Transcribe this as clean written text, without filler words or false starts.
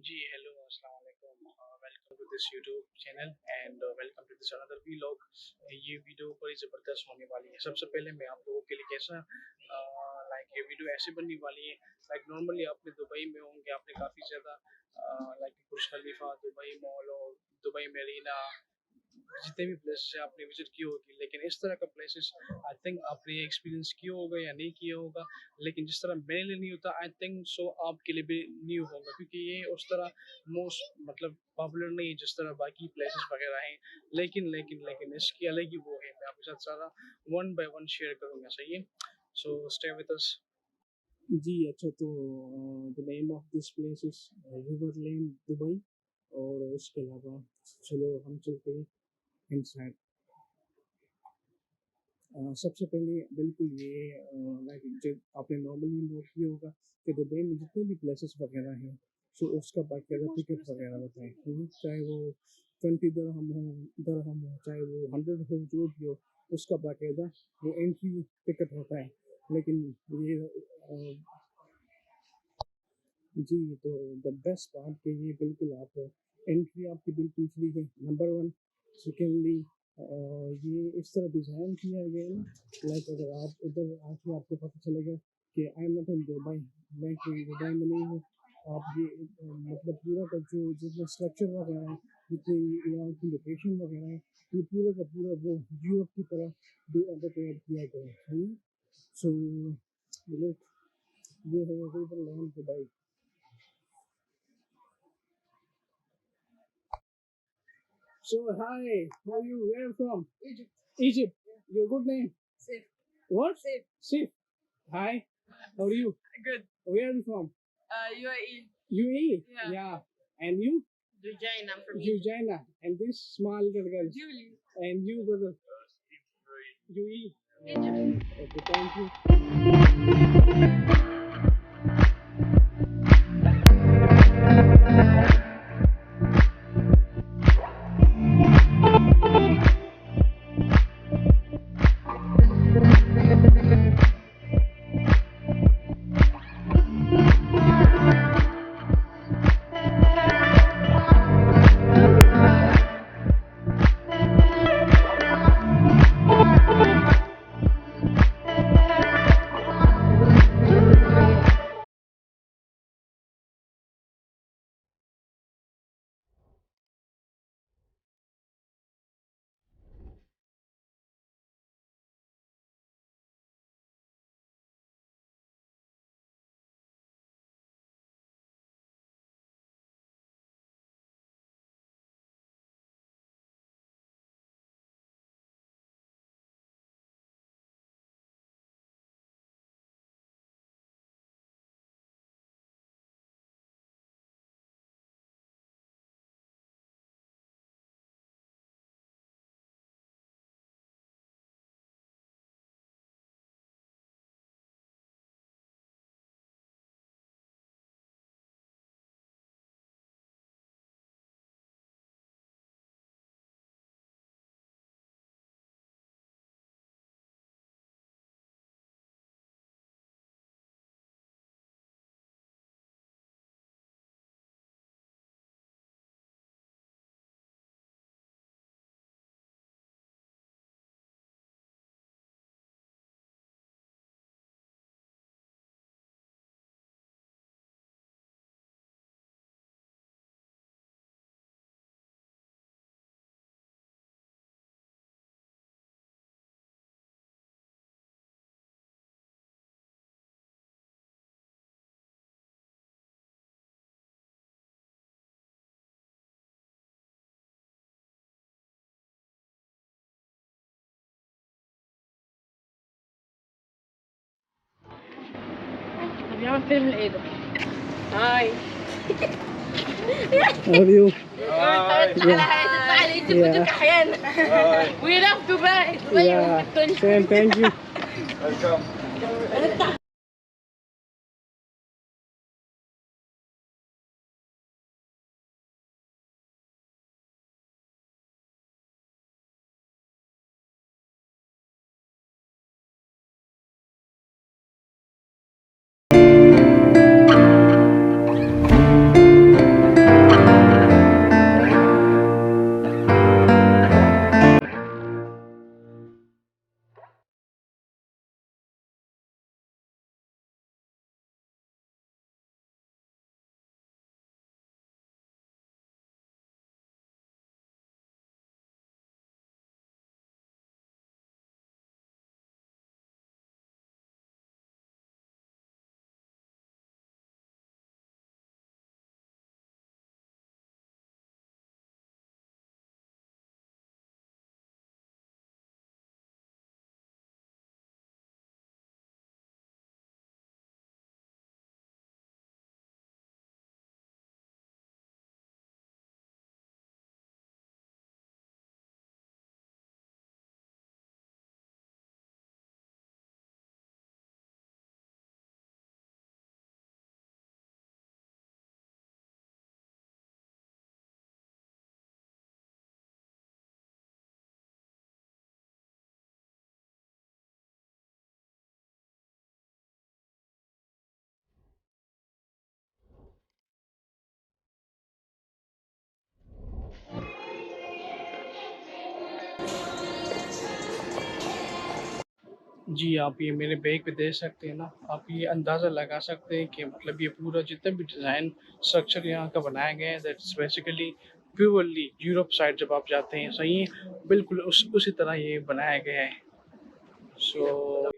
जी hello अस्सलाम वालेकुम welcome to this YouTube channel and welcome to this another vlog. ये video बड़ी ज़बरदस्त होने वाली है। सबसे पहले मैं आप लोगों के लिए कैसा ये वीडियो ऐसे बनने वाली है। नॉर्मली आपने दुबई में होंगे, आपने काफ़ी ज़्यादा बुर्ज खलीफा, दुबई मॉल और दुबई मरीना जितने भी प्लेसेस है आपने विजिट की होगी, लेकिन इस तरह का प्लेसेस आई थिंक आपने एक्सपीरियंस किया होगा या नहीं किया होगा। लेकिन जिस तरह मेरे लिए नहीं होता, आई थिंक सो आपके लिए भी न्यू होगा, क्योंकि ये उस तरह मोस्ट पॉपुलर नहीं है जिस तरह बाकी प्लेसेस वगैरह हैं। लेकिन इसकी अलग ही वो है। मैं आपके साथ सारा वन बाय वन शेयर करूँगा, सही है? So stay with us. जी अच्छा, तो the name of this place is Riverland Dubai. और उसके अलावा चलो हम चलते हैं इनसाइड। सबसे पहले बिल्कुल ये जो आपने नॉर्मली नोट किया होगा कि दुबई में जितने भी प्लेसेस वगैरह हैं, सो उसका बाकायदा टिकट वगैरह होता है। चाहे वो 20 दरहम हो, चाहे वो 100 हो, जो भी हो, उसका बाकायदा वो एंट्री टिकट होता है। लेकिन ये जी, तो द बेस्ट पार्ट के ये बिल्कुल आप एंट्री आपकी बिल्कुल फ्री है, नंबर वन। सेकेंडली ये इस तरह डिज़ाइन किया गया है ना, अगर आप उधर आके आपको पता चलेगा कि I am not in Dubai, मैं कोई दुबई में नहीं हूँ। आप ये पूरा का जो जितना स्ट्रक्चर वगैरह है, जितनी यहाँ की लोकेशन वगैरह है, ये पूरा का पूरा वो यूरोप की तरह डेकोरेट किया गया है। सो ये है रिवरलैंड Dubai. So hi, how are you? Where are you from? Egypt. Egypt. Your good name? Safe. What? Safe. Safe. Hi. How are you? Good. Where are you from? UAE. UAE? Yeah. Yeah. And you? Jujayna, I'm from Egypt. Jujayna. And this small little girl? Julie. And you, brother? UAE. Egypt. Okay, thank you. بيعمل فيلم ايه ده؟ هاي How are you? هتطلع على يوتيوب فيديوك احيانا. وي لاف دبي. Yeah. Same, thank you. जी, आप ये मेरे bag पे देख सकते हैं ना, आप ये अंदाज़ा लगा सकते हैं कि मतलब ये पूरा जितना भी डिज़ाइन स्ट्रक्चर यहाँ का बनाया गया है that's basically purely Europe side जब आप जाते हैं सही बिल्कुल उसी तरह ये बनाया गया है। सो